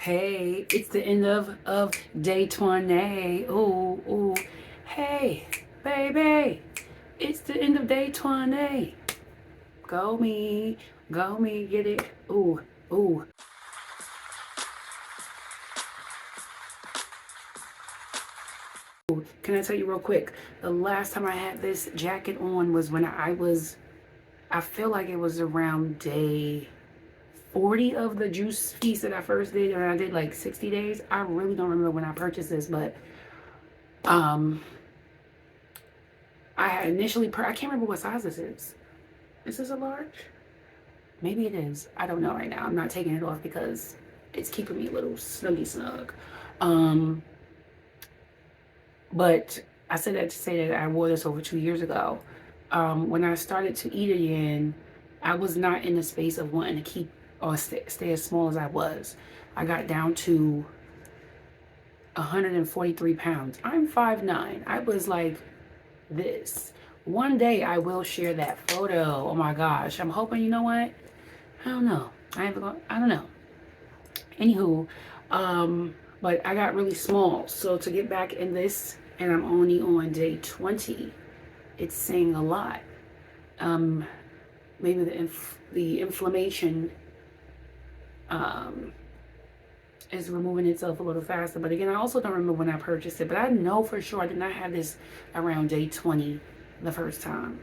Hey, it's the end of day 20. Ooh, ooh. Hey, baby, it's the end of day 20. Go me, get it. Ooh, ooh. Can I tell you real quick? The last time I had this jacket on was when I feel like it was around day 40 of the juice feast that I first did, and I did like 60 days. I really don't remember when I purchased this, but I had initially I can't remember what size this is. Is this a large? Maybe it is. I don't know right now. I'm not taking it off because it's keeping me a little snuggy snug. But I said that to say that I wore this over 2 years ago. When I started to eat again, I was not in the space of wanting to keep or stay as small as I was. I got down to 143 pounds. I'm 5'9". I was like this. One day I will share that photo. Oh my gosh. I'm hoping, you know what? I don't know. I don't know. Anywho, but I got really small. So to get back in this, and I'm only on day 20, it's saying a lot. Maybe the inflammation is removing itself a little faster. But again, I also don't remember when I purchased it. But I know for sure I did not have this around day 20 the first time.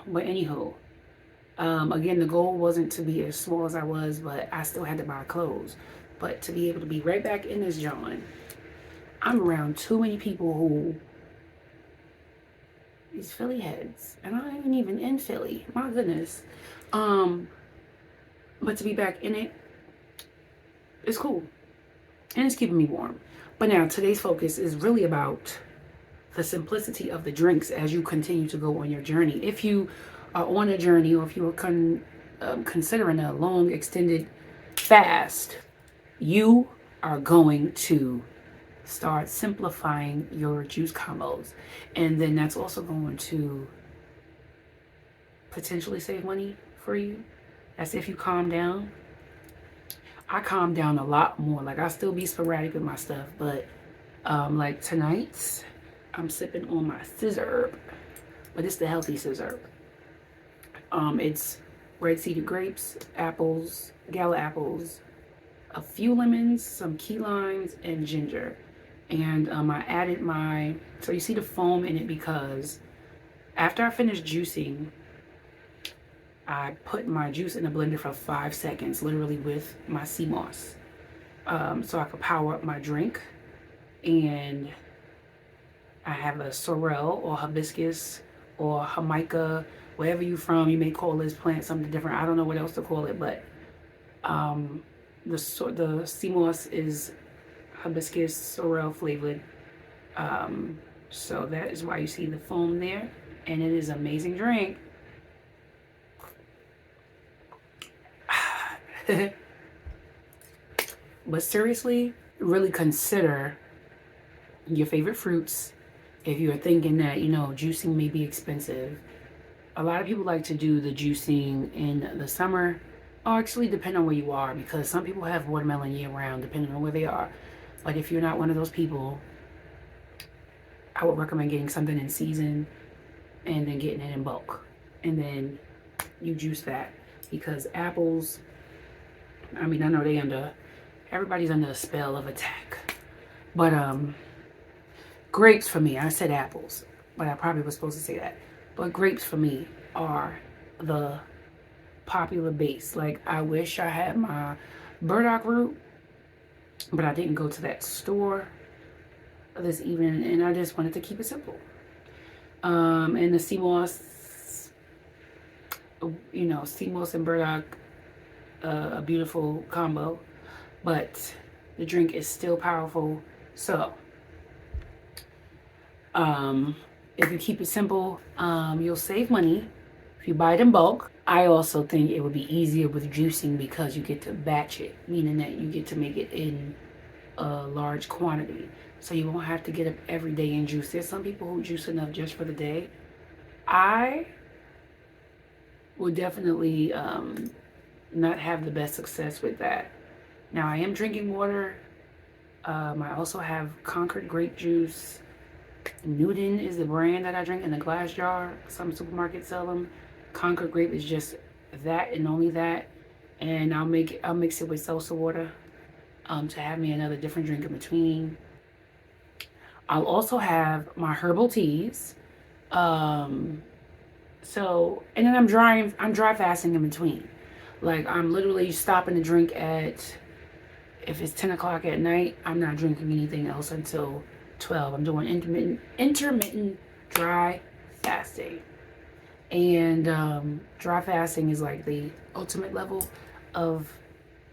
But anywho, again, the goal wasn't to be as small as I was, but I still had to buy clothes. But to be able to be right back in this John, I'm around too many people who, these Philly heads, and I ain't even in Philly. My goodness. But to be back in it, it's cool. And it's keeping me warm. But now today's focus is really about the simplicity of the drinks as you continue to go on your journey. If you are on a journey, or if you are considering a long extended fast, you are going to start simplifying your juice combos. And then that's also going to potentially save money for you. That's if you calm down. I calm down a lot more. Like, I still be sporadic with my stuff, but like tonight, I'm sipping on my scissor, but it's the healthy scissor. It's red seeded grapes, apples, gala apples, a few lemons, some key limes, and ginger. And I added so you see the foam in it because after I finished juicing, I put my juice in the blender for 5 seconds, literally with my sea moss, so I could power up my drink. And I have a sorrel or hibiscus or jamaica, wherever you're from, you may call this plant something different. I don't know what else to call it, but the sea moss is hibiscus sorrel flavored. So that is why you see the foam there, and it is an amazing drink. But seriously, really consider your favorite fruits. If you're thinking that, juicing may be expensive, a lot of people like to do the juicing in the summer, or actually depend on where you are, because some people have watermelon year round depending on where they are. But if you're not one of those people, I would recommend getting something in season and then getting it in bulk, and then you juice that. Because apples, I mean, I know everybody's under a spell of attack, but grapes for me, I said apples, but I probably was supposed to say that. But grapes for me are the popular base. Like, I wish I had my burdock root, but I didn't go to that store this evening, and I just wanted to keep it simple. And the sea moss, sea moss and burdock, a beautiful combo, but the drink is still powerful. So if you keep it simple, you'll save money if you buy it in bulk. I also think it would be easier with juicing because you get to batch it, meaning that you get to make it in a large quantity. So you won't have to get up every day and juice. There's some people who juice enough just for the day. I would definitely not have the best success with that. Now I am drinking water. I also have Concord grape juice. Newton is the brand that I drink in the glass jar. Some supermarkets sell them. Concord grape is just that and only that. And I'll mix it with salsa water to have me another different drink in between. I'll also have my herbal teas. And then I'm dry fasting in between. Like I'm literally stopping to drink at, if it's 10 o'clock at night, I'm not drinking anything else until 12. I'm doing intermittent dry fasting. And dry fasting is like the ultimate level of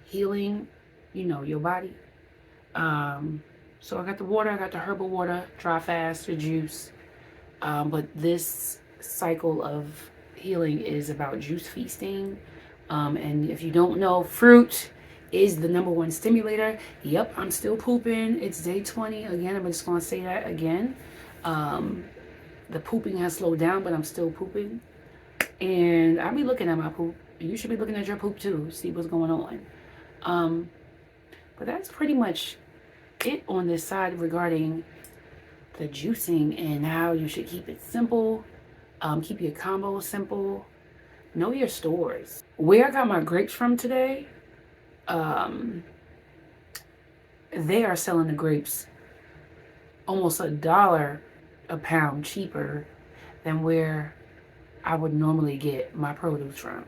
healing, your body. So I got the water, I got the herbal water, dry fast, the juice. But this cycle of healing is about juice feasting. And if you don't know, fruit is the #1 stimulator. Yep, I'm still pooping. It's day 20. Again, I'm just going to say that again. The pooping has slowed down, but I'm still pooping. And I'll be looking at my poop. You should be looking at your poop too, see what's going on. But that's pretty much it on this side regarding the juicing and how you should keep it simple. Keep your combos simple. Know your stores. Where I got my grapes from today, they are selling the grapes almost $1 a pound cheaper than where I would normally get my produce from.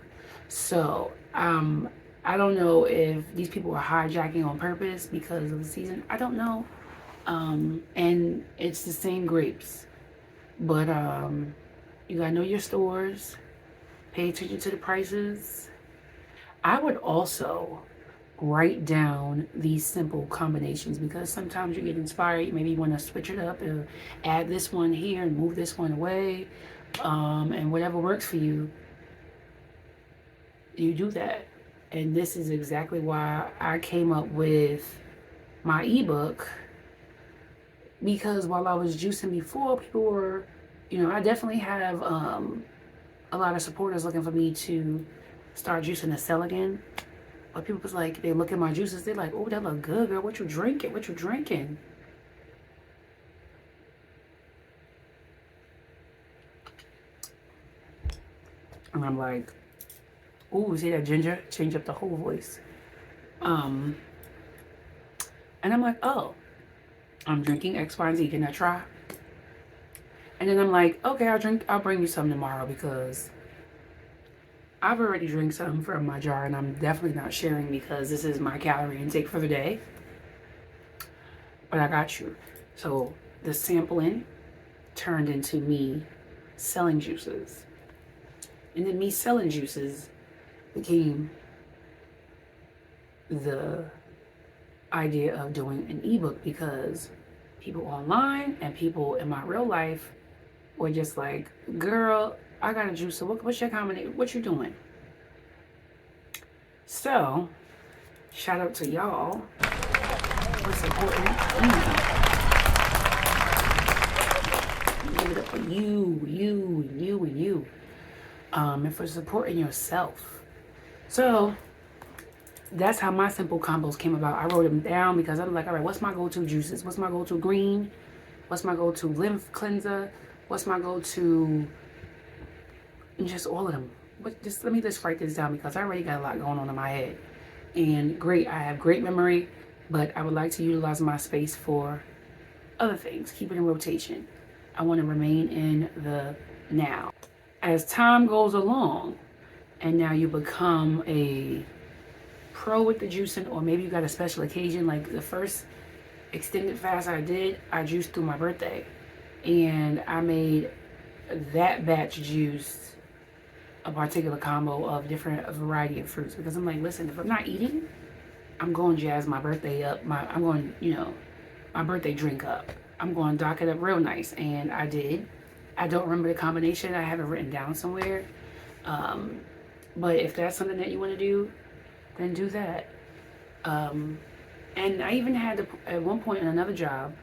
So I don't know if these people are hijacking on purpose because of the season. I don't know. And it's the same grapes, but you gotta know your stores, pay attention to the prices. I would also write down these simple combinations because sometimes you get inspired. Maybe you want to switch it up and add this one here and move this one away, and whatever works for you, you do that. And this is exactly why I came up with my ebook, because while I was juicing before, people were, I definitely have a lot of supporters looking for me to start juicing to sell again. But people was like, they look at my juices, they're like, oh, that look good, girl. What you drinking? What you drinking? And I'm like, ooh, see that ginger? Change up the whole voice. And I'm like, oh, I'm drinking X, Y, and Z. Can I try? And then I'm like, okay, I'll bring you some tomorrow because I've already drank some from my jar and I'm definitely not sharing because this is my calorie intake for the day. But I got you. So the sampling turned into me selling juices. And then me selling juices became the idea of doing an ebook because people online and people in my real life were just like, girl, I got a juicer. What's your combination? What you doing? So, shout out to y'all for supporting me. Give it up for you. And for supporting yourself. So, that's how my simple combos came about. I wrote them down because I'm like, all right, what's my go-to juices? What's my go-to green? What's my go-to lymph cleanser? What's my go-to? And just all of them. But let me just write this down because I already got a lot going on in my head. And I have great memory, but I would like to utilize my space for other things. Keep it in rotation. I want to remain in the now. As time goes along, and now you become a pro with the juicing, or maybe you got a special occasion, like the first extended fast I did, I juiced through my birthday. And I made that batch juice a particular combo of a variety of fruits because I'm like, listen, if I'm not eating, I'm going to jazz my birthday up. I'm going, my birthday drink up. I'm going to dock it up real nice. And I did. I don't remember the combination. I have it written down somewhere. But if that's something that you want to do, then do that. And I even had at one point in another job,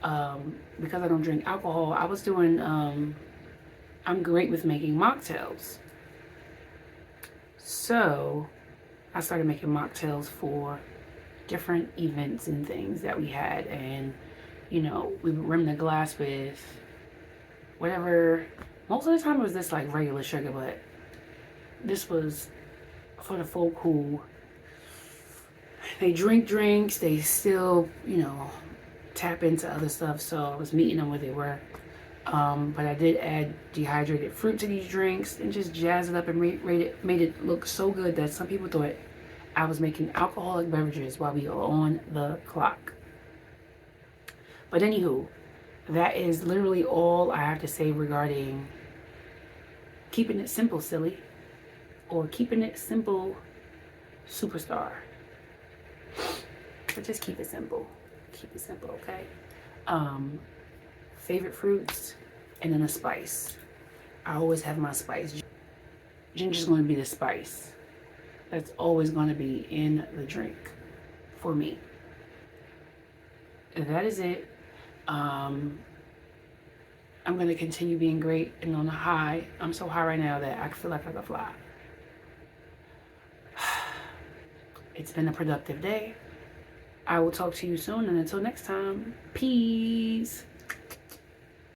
because I don't drink alcohol, I was doing, I'm great with making mocktails. So I started making mocktails for different events and things that we had, and you know, we would rim the glass with whatever. Most of the time it was this like regular sugar, but this was for the folk who they drink drinks, they still, you know, tap into other stuff. So I was meeting them where they were. But I did add dehydrated fruit to these drinks and just jazz it up and made it look so good that some people thought I was making alcoholic beverages while we were on the clock. But anywho, that is literally all I have to say regarding keeping it simple, silly, or keeping it simple, superstar. But just keep it simple. Keep it simple, okay? Favorite fruits, and then a spice. I always have my spice. Ginger's going to be the spice. That's always going to be in the drink for me. And that is it. I'm going to continue being great and on a high. I'm so high right now that I feel like I could fly. It's been a productive day. I will talk to you soon, and until next time, peace.